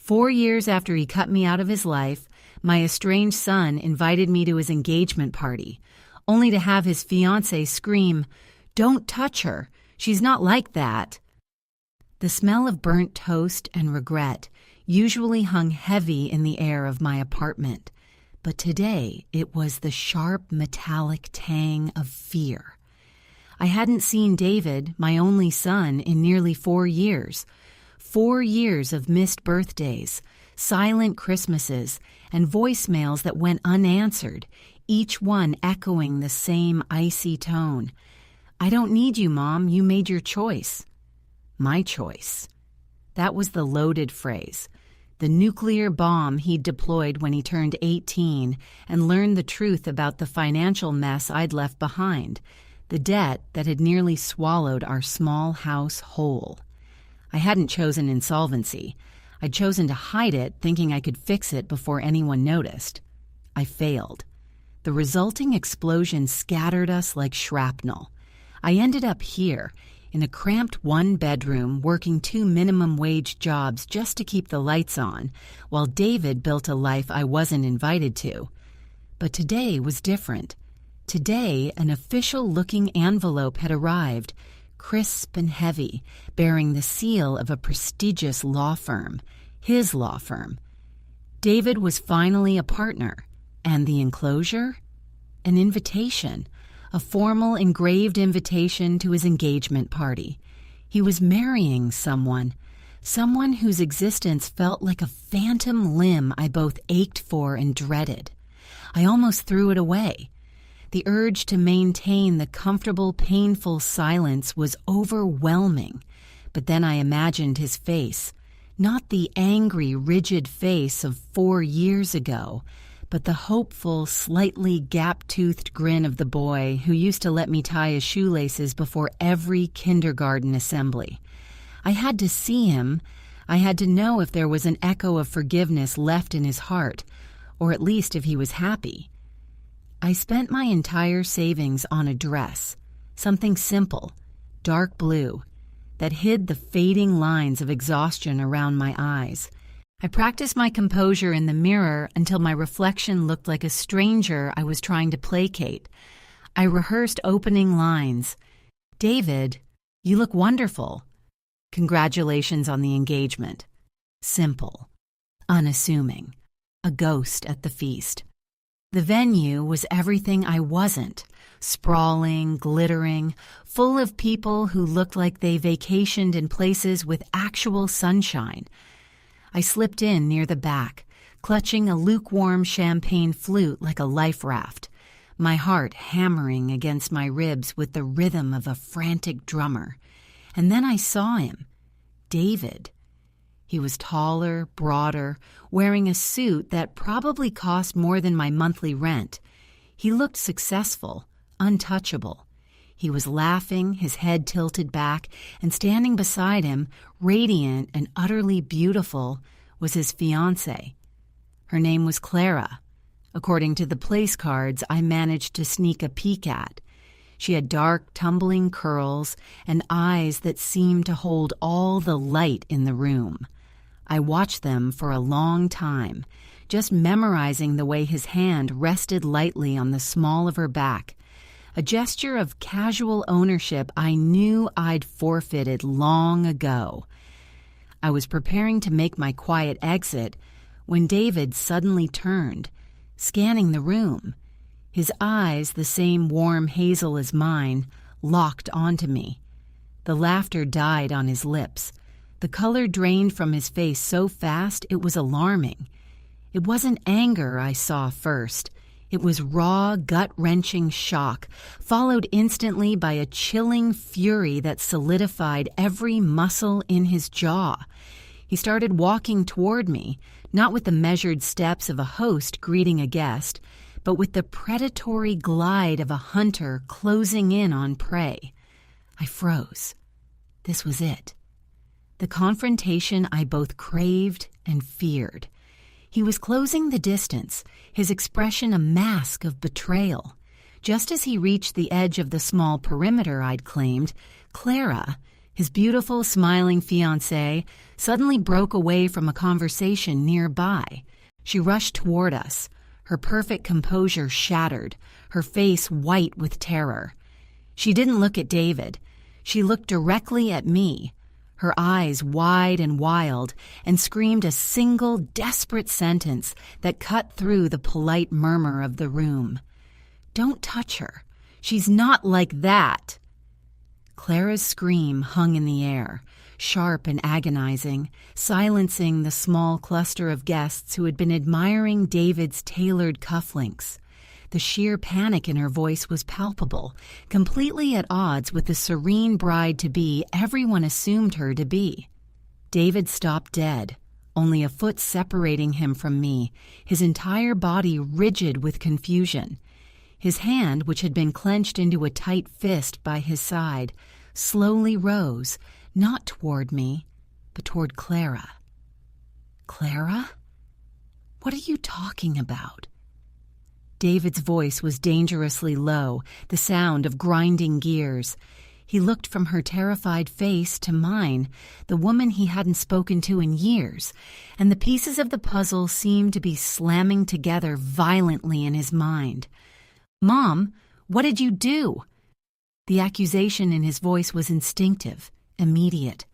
4 years after he cut me out of his life, my estranged son invited me to his engagement party, only to have his fiancée scream, "Don't touch her. She's not like that." The smell of burnt toast and regret usually hung heavy in the air of my apartment, but today it was the sharp metallic tang of fear. I hadn't seen David, my only son, in nearly 4 years. 4 years of missed birthdays, silent Christmases, and voicemails that went unanswered, each one echoing the same icy tone. "I don't need you, Mom. You made your choice." My choice. That was the loaded phrase, the nuclear bomb he'd deployed when he turned 18 and learned the truth about the financial mess I'd left behind, the debt that had nearly swallowed our small house whole. I hadn't chosen insolvency. I'd chosen to hide it, thinking I could fix it before anyone noticed. I failed. The resulting explosion scattered us like shrapnel. I ended up here, in a cramped one-bedroom, working 2 minimum-wage jobs just to keep the lights on, while David built a life I wasn't invited to. But today was different. Today, an official-looking envelope had arrived, crisp and heavy, bearing the seal of a prestigious law firm, his law firm. David was finally a partner, and the enclosure? An invitation. A formal engraved invitation to his engagement party. He was marrying someone whose existence felt like a phantom limb I both ached for and dreaded. I almost threw it away. The urge to maintain the comfortable, painful silence was overwhelming, but then I imagined his face, not the angry, rigid face of 4 years ago, but the hopeful, slightly gap-toothed grin of the boy who used to let me tie his shoelaces before every kindergarten assembly. I had to see him. I had to know if there was an echo of forgiveness left in his heart, or at least if he was happy. I spent my entire savings on a dress, something simple, dark blue, that hid the fading lines of exhaustion around my eyes. I practiced my composure in the mirror until my reflection looked like a stranger I was trying to placate. I rehearsed opening lines. "David, you look wonderful. Congratulations on the engagement." Simple, unassuming, a ghost at the feast. The venue was everything I wasn't, sprawling, glittering, full of people who looked like they vacationed in places with actual sunshine. I slipped in near the back, clutching a lukewarm champagne flute like a life raft, my heart hammering against my ribs with the rhythm of a frantic drummer. And then I saw him, David. He was taller, broader, wearing a suit that probably cost more than my monthly rent. He looked successful, untouchable. He was laughing, his head tilted back, and standing beside him, radiant and utterly beautiful, was his fiancée. Her name was Clara, according to the place cards I managed to sneak a peek at. She had dark, tumbling curls and eyes that seemed to hold all the light in the room. I watched them for a long time, just memorizing the way his hand rested lightly on the small of her back, a gesture of casual ownership I knew I'd forfeited long ago. I was preparing to make my quiet exit when David suddenly turned, scanning the room. His eyes, the same warm hazel as mine, locked onto me. The laughter died on his lips. The color drained from his face so fast it was alarming. It wasn't anger I saw first. It was raw, gut-wrenching shock, followed instantly by a chilling fury that solidified every muscle in his jaw. He started walking toward me, not with the measured steps of a host greeting a guest, but with the predatory glide of a hunter closing in on prey. I froze. This was it. The confrontation I both craved and feared. He was closing the distance, his expression a mask of betrayal. Just as he reached the edge of the small perimeter I'd claimed, Clara, His beautiful, smiling fiancée suddenly broke away from a conversation nearby. She rushed toward us, her perfect composure shattered, her face white with terror. She didn't look at David. She looked directly at me, her eyes wide and wild, and screamed a single desperate sentence that cut through the polite murmur of the room. "Don't touch her. She's not like that." Clara's scream hung in the air, sharp and agonizing, silencing the small cluster of guests who had been admiring David's tailored cufflinks. The sheer panic in her voice was palpable, completely at odds with the serene bride-to-be everyone assumed her to be. David stopped dead, only a foot separating him from me, his entire body rigid with confusion. His hand, which had been clenched into a tight fist by his side, slowly rose, not toward me, but toward Clara. "Clara? What are you talking about?" David's voice was dangerously low, the sound of grinding gears. He looked from her terrified face to mine, the woman he hadn't spoken to in years, and the pieces of the puzzle seemed to be slamming together violently in his mind. "Mom, what did you do?" The accusation in his voice was instinctive, immediate.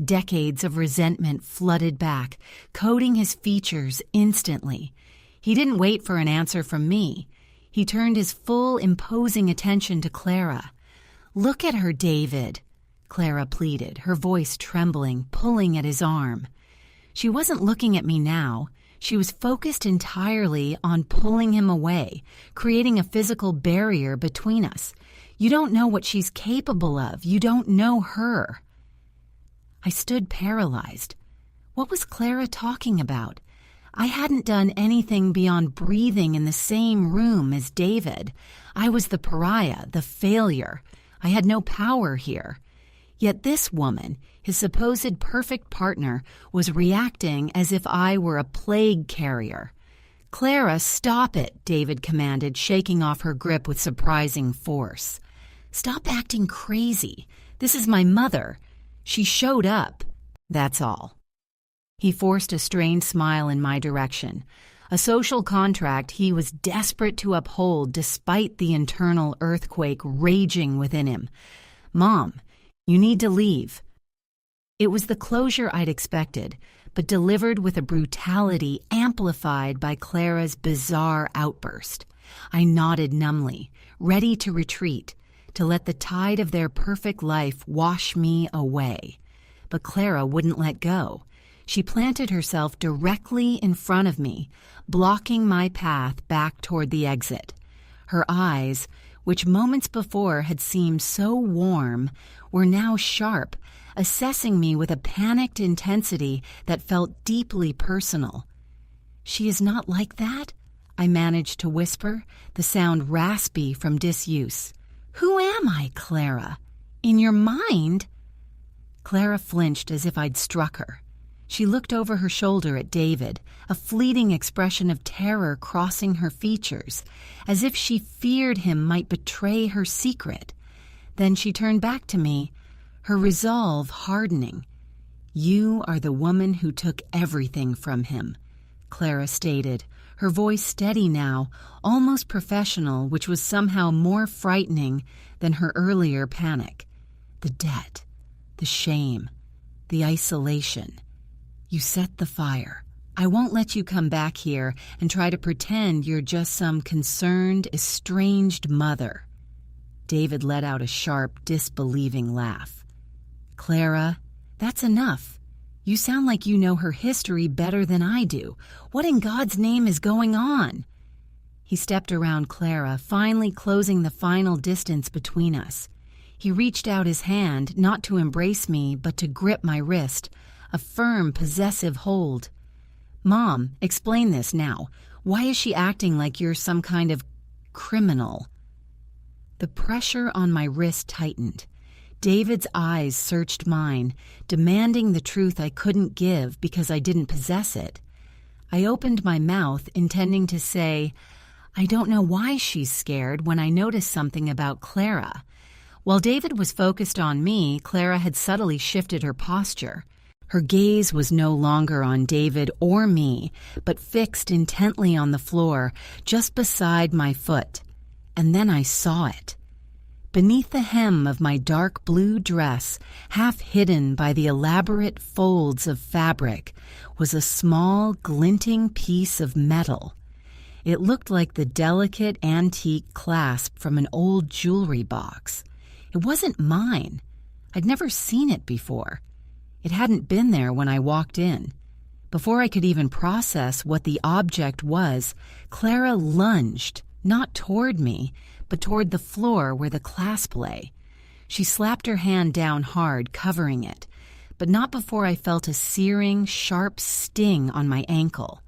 Decades of resentment flooded back, coating his features instantly. He didn't wait for an answer from me. He turned his full, imposing attention to Clara. "Look at her, David," Clara pleaded, her voice trembling, pulling at his arm. She wasn't looking at me now. She was focused entirely on pulling him away, creating a physical barrier between us. "You don't know what she's capable of. You don't know her." I stood paralyzed. What was Clara talking about? I hadn't done anything beyond breathing in the same room as David. I was the pariah, the failure. I had no power here. Yet this woman, his supposed perfect partner, was reacting as if I were a plague carrier. "Clara, stop it," David commanded, shaking off her grip with surprising force. "Stop acting crazy. This is my mother. She showed up. That's all." He forced a strained smile in my direction, a social contract he was desperate to uphold despite the internal earthquake raging within him. "Mom, you need to leave." It was the closure I'd expected, but delivered with a brutality amplified by Clara's bizarre outburst. I nodded numbly, ready to retreat, to let the tide of their perfect life wash me away. But Clara wouldn't let go. She planted herself directly in front of me, blocking my path back toward the exit. Her eyes, which moments before had seemed so warm, were now sharp, assessing me with a panicked intensity that felt deeply personal. "She is not like that?" I managed to whisper, the sound raspy from disuse. "Who am I, Clara? In your mind?" Clara flinched as if I'd struck her. She looked over her shoulder at David, a fleeting expression of terror crossing her features, as if she feared him might betray her secret. Then she turned back to me, her resolve hardening. "You are the woman who took everything from him," Clara stated, her voice steady now, almost professional, which was somehow more frightening than her earlier panic. "The debt, the shame, the isolation. You set the fire. I won't let you come back here and try to pretend you're just some concerned, estranged mother." David let out a sharp, disbelieving laugh. "Clara, that's enough. You sound like you know her history better than I do. What in God's name is going on?" He stepped around Clara, finally closing the final distance between us. He reached out his hand, not to embrace me, but to grip my wrist, a firm, possessive hold. "Mom, explain this now. Why is she acting like you're some kind of criminal?" The pressure on my wrist tightened. David's eyes searched mine, demanding the truth I couldn't give because I didn't possess it. I opened my mouth, intending to say, "I don't know why she's scared when I noticed something about Clara. While David was focused on me, Clara had subtly shifted her posture. Her gaze was no longer on David or me, but fixed intently on the floor, just beside my foot. And then I saw it. Beneath the hem of my dark blue dress, half hidden by the elaborate folds of fabric, was a small, glinting piece of metal. It looked like the delicate antique clasp from an old jewelry box. It wasn't mine. I'd never seen it before. It hadn't been there when I walked in. Before I could even process what the object was, Clara lunged, not toward me, but toward the floor where the clasp lay. She slapped her hand down hard, covering it, but not before I felt a searing, sharp sting on my ankle.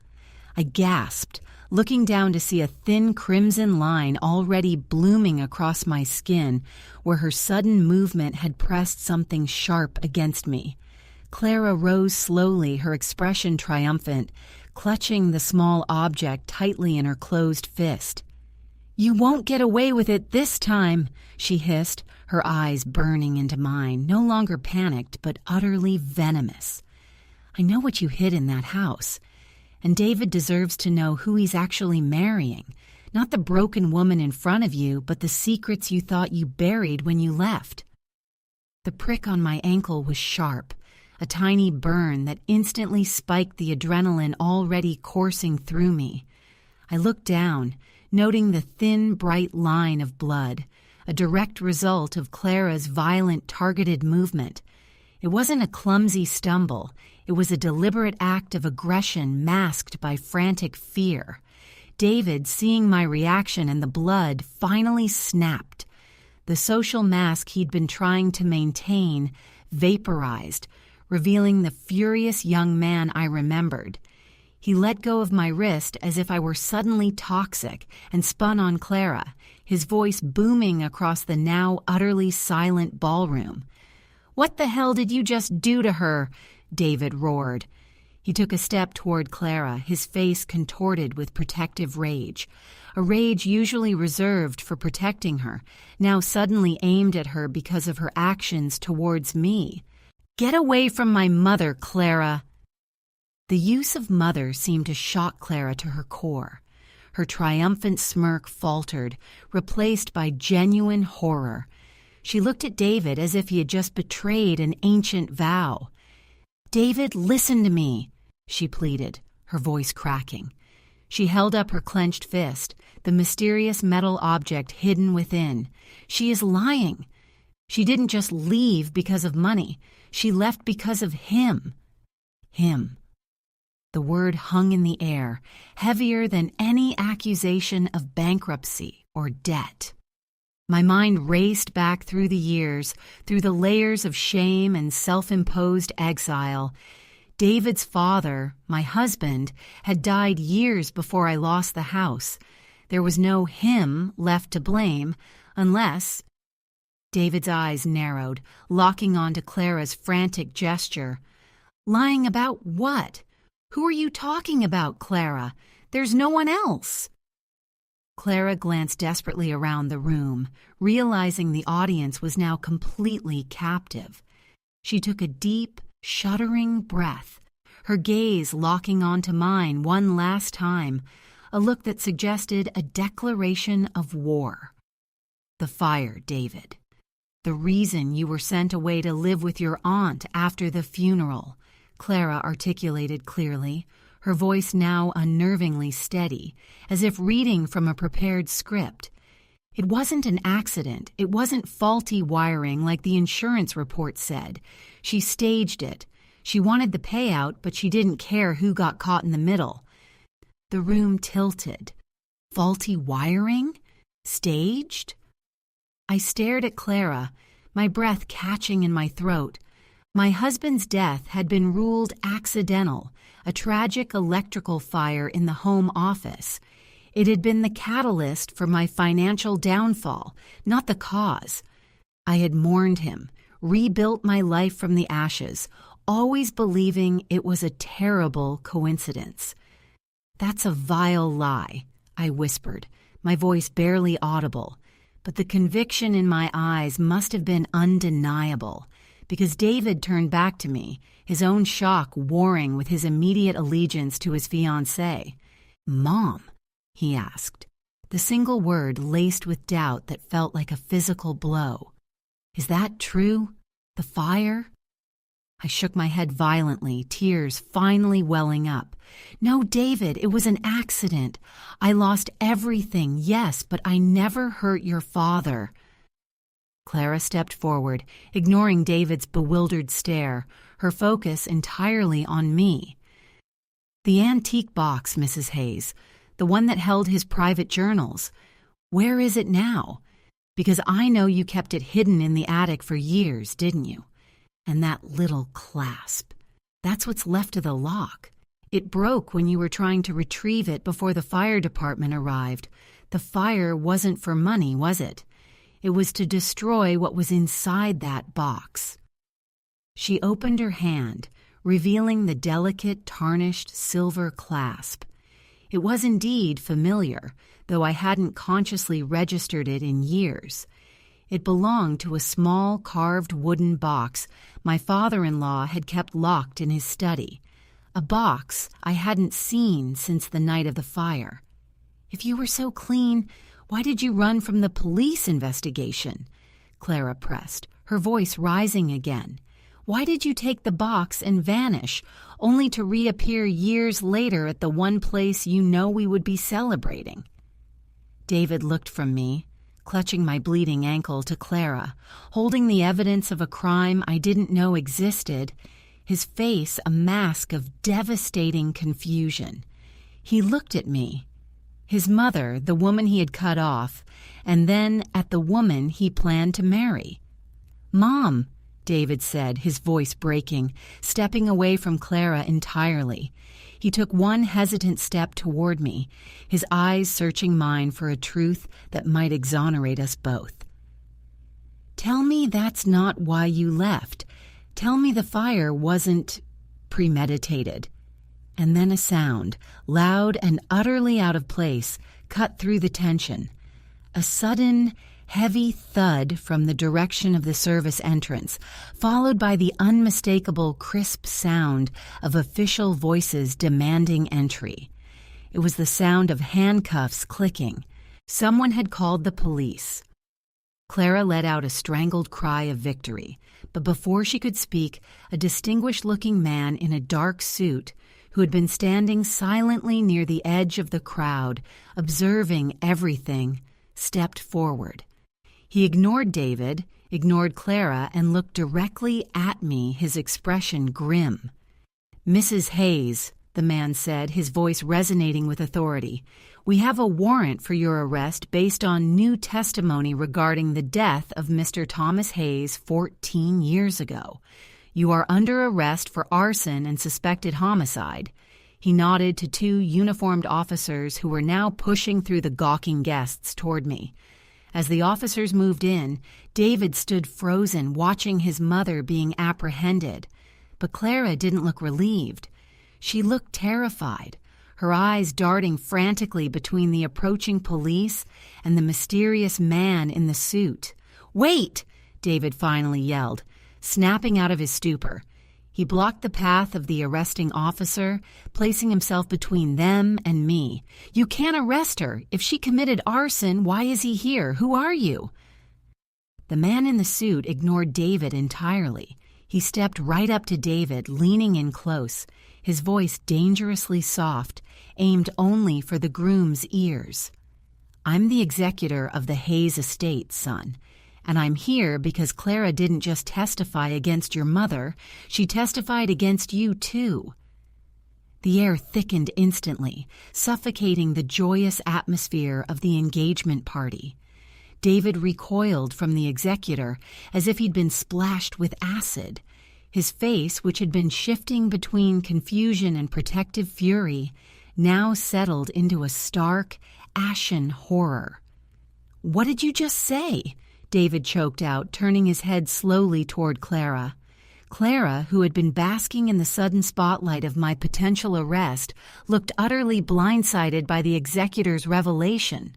I gasped, looking down to see a thin crimson line already blooming across my skin where her sudden movement had pressed something sharp against me. Clara rose slowly, her expression triumphant, clutching the small object tightly in her closed fist. "You won't get away with it this time," she hissed, her eyes burning into mine, no longer panicked but utterly venomous. "I know what you hid in that house. And David deserves to know who he's actually marrying, not the broken woman in front of you, but the secrets you thought you buried when you left." The prick on my ankle was sharp, a tiny burn that instantly spiked the adrenaline already coursing through me. I looked down, noting the thin, bright line of blood, a direct result of Clara's violent, targeted movement. It wasn't a clumsy stumble. It was a deliberate act of aggression masked by frantic fear. David, seeing my reaction and the blood, finally snapped. The social mask he'd been trying to maintain vaporized, revealing the furious young man I remembered. He let go of my wrist as if I were suddenly toxic and spun on Clara, his voice booming across the now utterly silent ballroom. "What the hell did you just do to her?" David roared. He took a step toward Clara, his face contorted with protective rage, a rage usually reserved for protecting her, now suddenly aimed at her because of her actions towards me. "Get away from my mother, Clara!" The use of mother seemed to shock Clara to her core. Her triumphant smirk faltered, replaced by genuine horror. She looked at David as if he had just betrayed an ancient vow. "David, listen to me," she pleaded, her voice cracking. She held up her clenched fist, the mysterious metal object hidden within. "She is lying. She didn't just leave because of money. She left because of him." Him. The word hung in the air, heavier than any accusation of bankruptcy or debt. My mind raced back through the years, through the layers of shame and self-imposed exile. David's father, my husband, had died years before I lost the house. There was no him left to blame, unless... David's eyes narrowed, locking onto Clara's frantic gesture. "Lying about what? Who are you talking about, Clara? There's no one else." Clara glanced desperately around the room, realizing the audience was now completely captive. She took a deep, shuddering breath, her gaze locking onto mine one last time, a look that suggested a declaration of war. "The fire, David. The reason you were sent away to live with your aunt after the funeral," Clara articulated clearly, her voice now unnervingly steady, as if reading from a prepared script. "It wasn't an accident. It wasn't faulty wiring like the insurance report said. She staged it. She wanted the payout, but she didn't care who got caught in the middle." The room tilted. Faulty wiring? Staged? I stared at Clara, my breath catching in my throat. My husband's death had been ruled accidental, a tragic electrical fire in the home office. It had been the catalyst for my financial downfall, not the cause. I had mourned him, rebuilt my life from the ashes, always believing it was a terrible coincidence. "That's a vile lie," I whispered, my voice barely audible. but the conviction in my eyes must have been undeniable, because David turned back to me, his own shock warring with his immediate allegiance to his fiancée. "Mom?" he asked, the single word laced with doubt that felt like a physical blow. "Is that true? The fire?" I shook my head violently, tears finally welling up. "No, David, it was an accident. I lost everything, yes, but I never hurt your father." Clara stepped forward, ignoring David's bewildered stare, her focus entirely on me. "The antique box, Mrs. Hayes, the one that held his private journals. Where is it now? Because I know you kept it hidden in the attic for years, didn't you? And that little clasp. That's what's left of the lock. It broke when you were trying to retrieve it before the fire department arrived. The fire wasn't for money, was it? It was to destroy what was inside that box." She opened her hand, revealing the delicate, tarnished silver clasp. It was indeed familiar, though I hadn't consciously registered it in years. It belonged to a small carved wooden box my father-in-law had kept locked in his study, a box I hadn't seen since the night of the fire. "If you were so clean, why did you run from the police investigation?" Clara pressed, her voice rising again. "Why did you take the box and vanish, only to reappear years later at the one place you know we would be celebrating?" David looked from me, clutching my bleeding ankle, to Clara, holding the evidence of a crime I didn't know existed, his face a mask of devastating confusion. He looked at me, his mother, the woman he had cut off, and then at the woman he planned to marry. "Mom," David said, his voice breaking, stepping away from Clara entirely. He took one hesitant step toward me, his eyes searching mine for a truth that might exonerate us both. "Tell me that's not why you left. Tell me the fire wasn't premeditated." And then a sound, loud and utterly out of place, cut through the tension. A sudden, heavy thud from the direction of the service entrance, followed by the unmistakable crisp sound of official voices demanding entry. It was the sound of handcuffs clicking. Someone had called the police. Clara let out a strangled cry of victory, but before she could speak, a distinguished-looking man in a dark suit, who had been standing silently near the edge of the crowd, observing everything, stepped forward. He ignored David, ignored Clara, and looked directly at me, his expression grim. "Mrs. Hayes," the man said, his voice resonating with authority, "we have a warrant for your arrest based on new testimony regarding the death of Mr. Thomas Hayes 14 years ago. You are under arrest for arson and suspected homicide." He nodded to two uniformed officers who were now pushing through the gawking guests toward me. As the officers moved in, David stood frozen, watching his mother being apprehended. But Clara didn't look relieved. She looked terrified, her eyes darting frantically between the approaching police and the mysterious man in the suit. "Wait!" David finally yelled, snapping out of his stupor. He blocked the path of the arresting officer, placing himself between them and me. "You can't arrest her. If she committed arson, why is he here? Who are you?" The man in the suit ignored David entirely. He stepped right up to David, leaning in close, his voice dangerously soft, aimed only for the groom's ears. "I'm the executor of the Hayes estate, son. And I'm here because Clara didn't just testify against your mother, she testified against you too." The air thickened instantly, suffocating the joyous atmosphere of the engagement party. David recoiled from the executor as if he'd been splashed with acid. His face, which had been shifting between confusion and protective fury, now settled into a stark, ashen horror. "What did you just say?" David choked out, turning his head slowly toward Clara. Clara, who had been basking in the sudden spotlight of my potential arrest, looked utterly blindsided by the executor's revelation.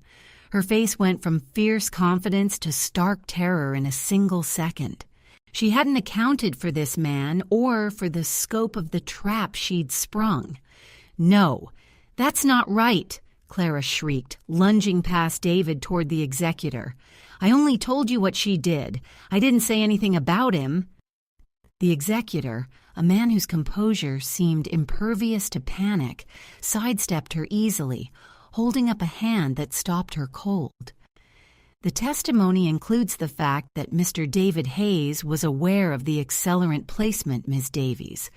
Her face went from fierce confidence to stark terror in a single second. She hadn't accounted for this man or for the scope of the trap she'd sprung. "No, that's not right," Clara shrieked, lunging past David toward the executor. "I only told you what she did. I didn't say anything about him." The executor, a man whose composure seemed impervious to panic, sidestepped her easily, holding up a hand that stopped her cold. The testimony includes the fact that Mr. David Hayes was aware of the accelerant placement, Ms. Davies.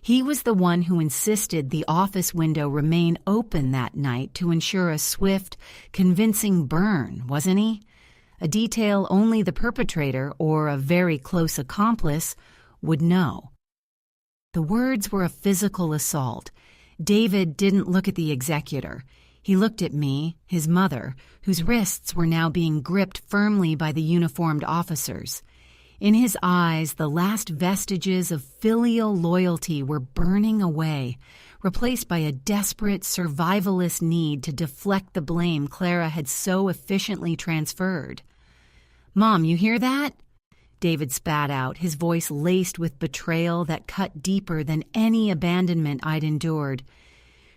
He was the one who insisted the office window remain open that night to ensure a swift, convincing burn, wasn't he? A detail only the perpetrator or a very close accomplice would know. The words were a physical assault. David didn't look at the executor. He looked at me, his mother, whose wrists were now being gripped firmly by the uniformed officers. In his eyes, the last vestiges of filial loyalty were burning away, replaced by a desperate, survivalist need to deflect the blame Clara had so efficiently transferred. "Mom, you hear that?" David spat out, his voice laced with betrayal that cut deeper than any abandonment I'd endured.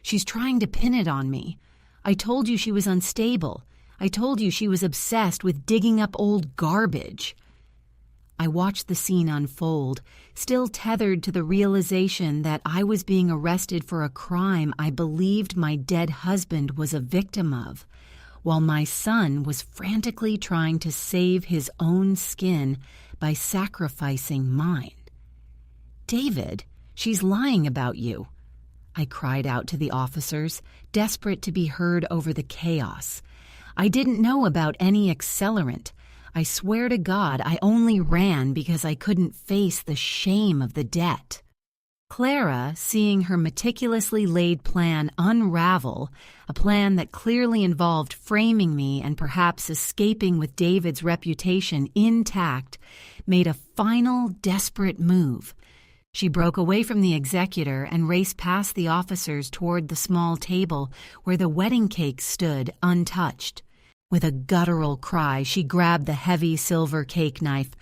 "She's trying to pin it on me. I told you she was unstable. I told you she was obsessed with digging up old garbage." I watched the scene unfold, still tethered to the realization that I was being arrested for a crime I believed my dead husband was a victim of, while my son was frantically trying to save his own skin by sacrificing mine. "David, she's lying about you," I cried out to the officers, desperate to be heard over the chaos. "I didn't know about any accelerant. I swear to God I only ran because I couldn't face the shame of the debt." Clara, seeing her meticulously laid plan unravel, a plan that clearly involved framing me and perhaps escaping with David's reputation intact, made a final desperate move. She broke away from the executor and raced past the officers toward the small table where the wedding cake stood untouched. With a guttural cry, she grabbed the heavy silver cake knife.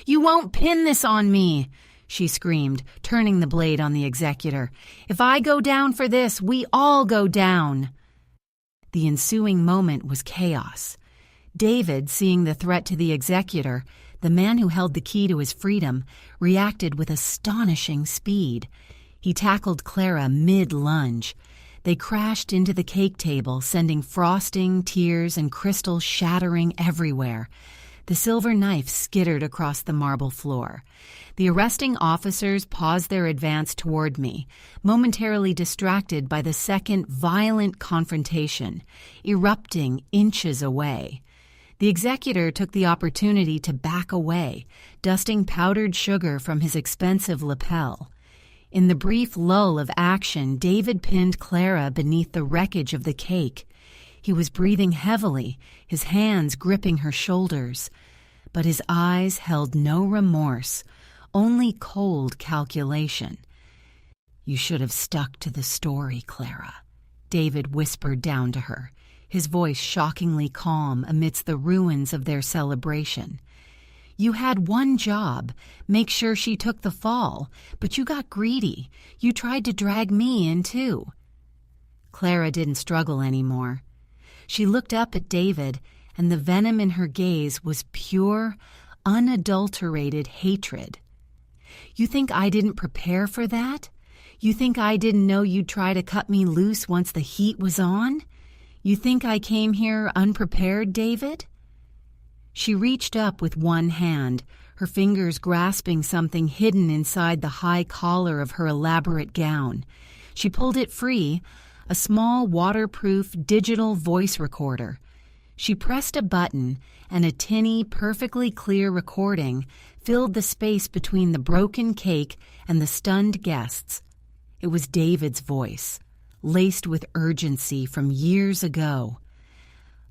"You won't pin this on me!" she screamed, turning the blade on the executor. "If I go down for this, we all go down." The ensuing moment was chaos. David, seeing the threat to the executor, the man who held the key to his freedom, reacted with astonishing speed. He tackled Clara mid-lunge. They crashed into the cake table, sending frosting, tears, and crystal shattering everywhere. The silver knife skittered across the marble floor. The arresting officers paused their advance toward me, momentarily distracted by the second violent confrontation, erupting inches away. The executor took the opportunity to back away, dusting powdered sugar from his expensive lapel. In the brief lull of action, David pinned Clara beneath the wreckage of the cake. He was breathing heavily, his hands gripping her shoulders. But his eyes held no remorse, only cold calculation. "You should have stuck to the story, Clara," David whispered down to her, his voice shockingly calm amidst the ruins of their celebration. "You had one job, make sure she took the fall, but you got greedy. You tried to drag me in too." Clara didn't struggle anymore. She looked up at David, and the venom in her gaze was pure, unadulterated hatred. "You think I didn't prepare for that? You think I didn't know you'd try to cut me loose once the heat was on? You think I came here unprepared, David?" She reached up with one hand, her fingers grasping something hidden inside the high collar of her elaborate gown. She pulled it free, a small waterproof digital voice recorder. She pressed a button, and a tinny, perfectly clear recording filled the space between the broken cake and the stunned guests. It was David's voice, laced with urgency from years ago.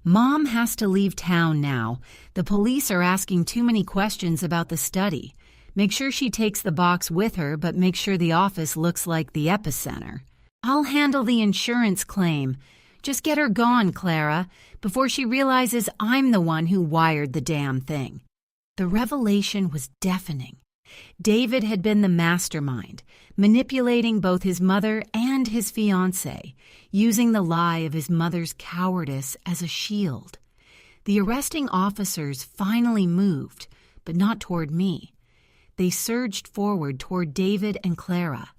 "Mom has to leave town now. The police are asking too many questions about the study. Make sure she takes the box with her, but make sure the office looks like the epicenter. I'll handle the insurance claim. Just get her gone, Clara, before she realizes I'm the one who wired the damn thing." The revelation was deafening. David had been the mastermind, manipulating both his mother and his fiancée, using the lie of his mother's cowardice as a shield. The arresting officers finally moved, but not toward me. They surged forward toward David and Clara.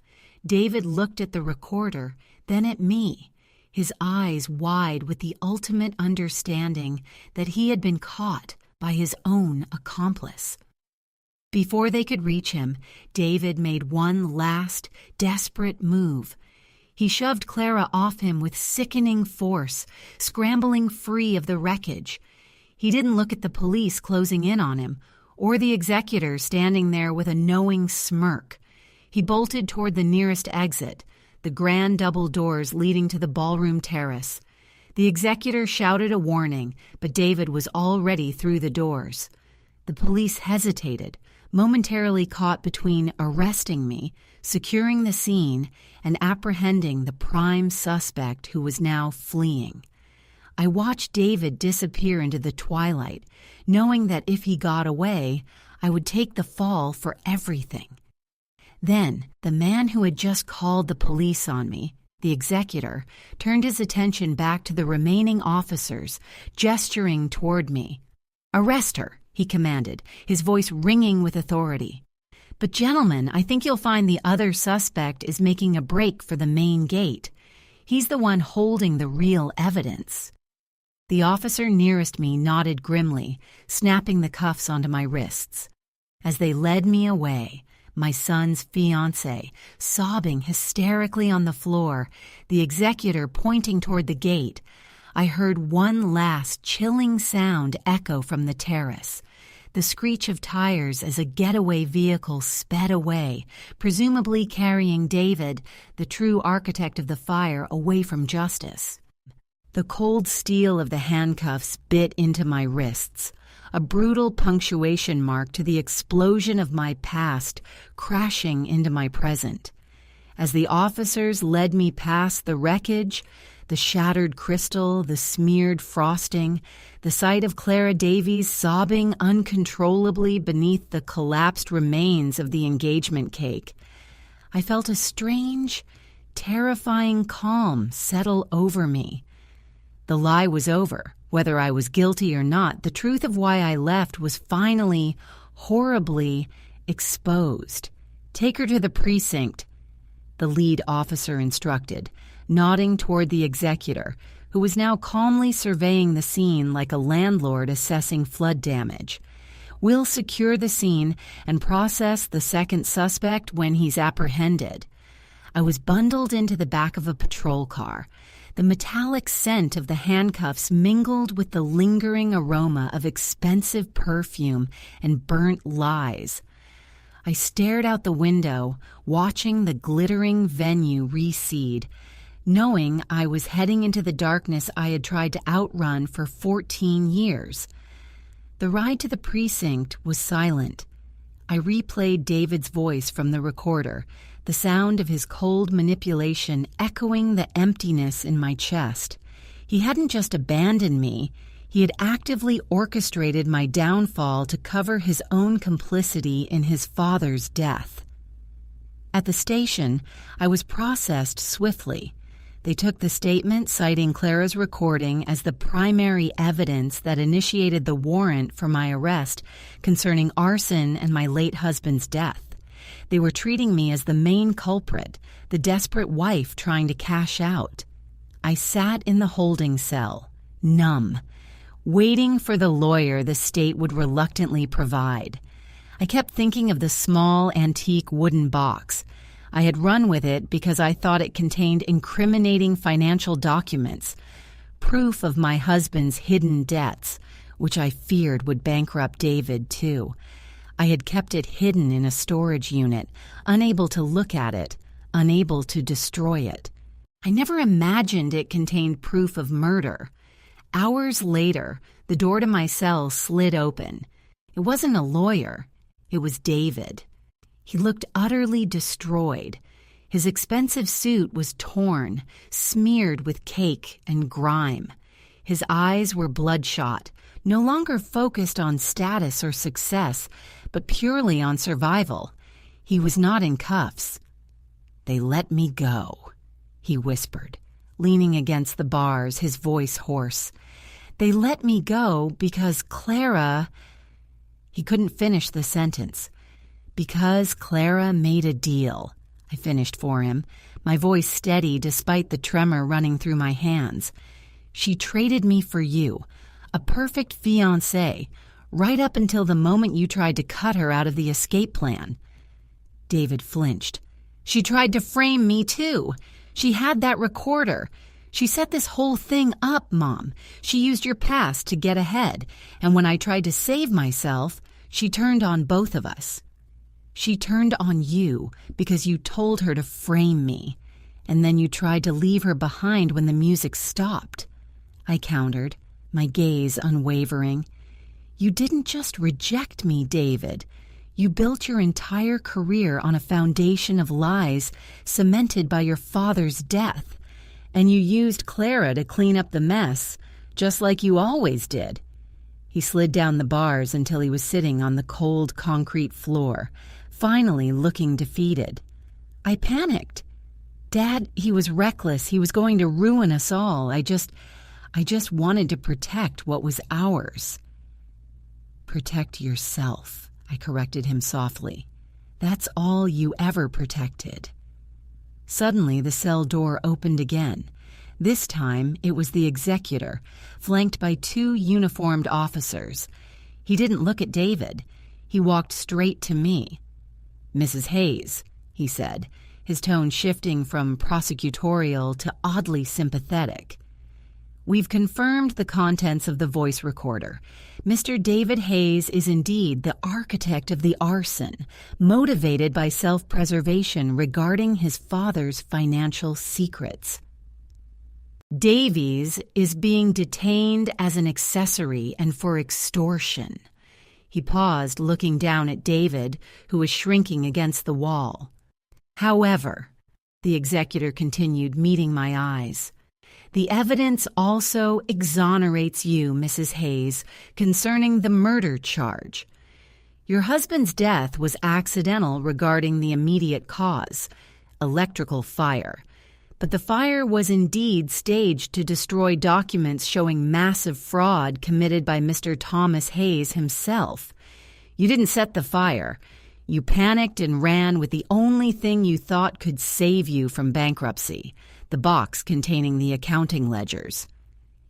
David looked at the recorder, then at me, his eyes wide with the ultimate understanding that he had been caught by his own accomplice. Before they could reach him, David made one last, desperate move. He shoved Clara off him with sickening force, scrambling free of the wreckage. He didn't look at the police closing in on him, or the executor standing there with a knowing smirk. He bolted toward the nearest exit, the grand double doors leading to the ballroom terrace. The executor shouted a warning, but David was already through the doors. The police hesitated, momentarily caught between arresting me, securing the scene, and apprehending the prime suspect who was now fleeing. I watched David disappear into the twilight, knowing that if he got away, I would take the fall for everything. Then, the man who had just called the police on me, the executor, turned his attention back to the remaining officers, gesturing toward me. "Arrest her," he commanded, his voice ringing with authority. "But gentlemen, I think you'll find the other suspect is making a break for the main gate. He's the one holding the real evidence." The officer nearest me nodded grimly, snapping the cuffs onto my wrists. As they led me away, my son's fiancée, sobbing hysterically on the floor, the executor pointing toward the gate, I heard one last chilling sound echo from the terrace, the screech of tires as a getaway vehicle sped away, presumably carrying David, the true architect of the fire, away from justice. The cold steel of the handcuffs bit into my wrists, a brutal punctuation mark to the explosion of my past crashing into my present. As the officers led me past the wreckage, the shattered crystal, the smeared frosting, the sight of Clara Davies sobbing uncontrollably beneath the collapsed remains of the engagement cake, I felt a strange, terrifying calm settle over me. The lie was over. Whether I was guilty or not, the truth of why I left was finally, horribly exposed. "Take her to the precinct," the lead officer instructed, nodding toward the executor, who was now calmly surveying the scene like a landlord assessing flood damage. "We'll secure the scene and process the second suspect when he's apprehended." I was bundled into the back of a patrol car. The metallic scent of the handcuffs mingled with the lingering aroma of expensive perfume and burnt lies. I stared out the window, watching the glittering venue recede, knowing I was heading into the darkness I had tried to outrun for 14 years. The ride to the precinct was silent. I replayed David's voice from the recorder, the sound of his cold manipulation echoing the emptiness in my chest. He hadn't just abandoned me, he had actively orchestrated my downfall to cover his own complicity in his father's death. At the station, I was processed swiftly. They took the statement citing Clara's recording as the primary evidence that initiated the warrant for my arrest concerning arson and my late husband's death. They were treating me as the main culprit, the desperate wife trying to cash out. I sat in the holding cell, numb, waiting for the lawyer the state would reluctantly provide. I kept thinking of the small, antique wooden box. I had run with it because I thought it contained incriminating financial documents, proof of my husband's hidden debts, which I feared would bankrupt David, too. I had kept it hidden in a storage unit, unable to look at it, unable to destroy it. I never imagined it contained proof of murder. Hours later, the door to my cell slid open. It wasn't a lawyer. It was David. He looked utterly destroyed. His expensive suit was torn, smeared with cake and grime. His eyes were bloodshot, no longer focused on status or success, but purely on survival. He was not in cuffs. "They let me go," he whispered, leaning against the bars, his voice hoarse. "They let me go because Clara—" He couldn't finish the sentence. "Because Clara made a deal," I finished for him, my voice steady despite the tremor running through my hands. "She traded me for you, a perfect fiancée, right up until the moment you tried to cut her out of the escape plan." David flinched. "She tried to frame me, too. She had that recorder. She set this whole thing up, Mom. She used your past to get ahead, and when I tried to save myself, she turned on both of us. She turned on you because you told her to frame me, and then you tried to leave her behind when the music stopped," I countered, my gaze unwavering. "You didn't just reject me, David. You built your entire career on a foundation of lies cemented by your father's death, and you used Clara to clean up the mess, just like you always did." He slid down the bars until he was sitting on the cold concrete floor, finally looking defeated. I panicked. "Dad, he was reckless. He was going to ruin us all. I just wanted to protect what was ours." "Protect yourself," I corrected him softly. "That's all you ever protected." Suddenly, the cell door opened again. This time, it was the executor, flanked by 2 uniformed officers. He didn't look at David. He walked straight to me. "Mrs. Hayes," he said, his tone shifting from prosecutorial to oddly sympathetic. "We've confirmed the contents of the voice recorder. Mr. David Hayes is indeed the architect of the arson, motivated by self-preservation regarding his father's financial secrets. Davies is being detained as an accessory and for extortion." He paused, looking down at David, who was shrinking against the wall. "However," the executor continued, meeting my eyes, "the evidence also exonerates you, Mrs. Hayes, concerning the murder charge. Your husband's death was accidental regarding the immediate cause, electrical fire. But the fire was indeed staged to destroy documents showing massive fraud committed by Mr. Thomas Hayes himself. You didn't set the fire. You panicked and ran with the only thing you thought could save you from bankruptcy, the box containing the accounting ledgers."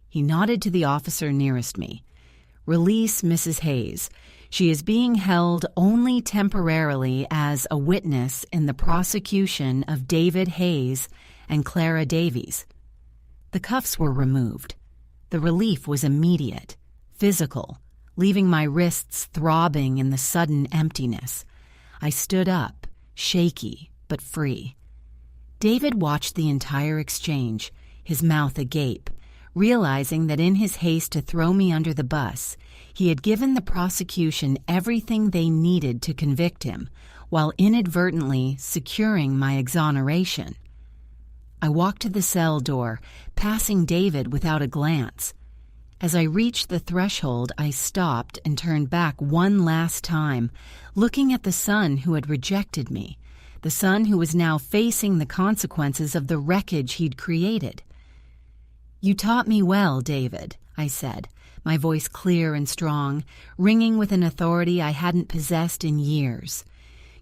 He nodded to the officer nearest me. "Release Mrs. Hayes. She is being held only temporarily as a witness in the prosecution of David Hayes and Clara Davies." The cuffs were removed. The relief was immediate, physical, leaving my wrists throbbing in the sudden emptiness. I stood up, shaky but free. David watched the entire exchange, his mouth agape, realizing that in his haste to throw me under the bus, he had given the prosecution everything they needed to convict him, while inadvertently securing my exoneration. I walked to the cell door, passing David without a glance. As I reached the threshold, I stopped and turned back one last time, looking at the son who had rejected me, the son who was now facing the consequences of the wreckage he'd created. "You taught me well, David," I said, my voice clear and strong, ringing with an authority I hadn't possessed in years.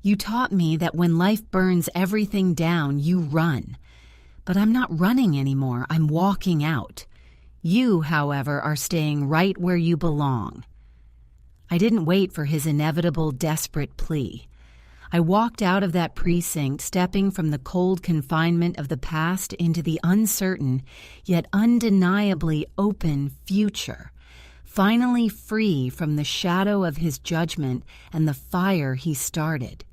"You taught me that when life burns everything down, you run. But I'm not running anymore, I'm walking out. You, however, are staying right where you belong." I didn't wait for his inevitable, desperate plea. I walked out of that precinct, stepping from the cold confinement of the past into the uncertain, yet undeniably open future, finally free from the shadow of his judgment and the fire he started.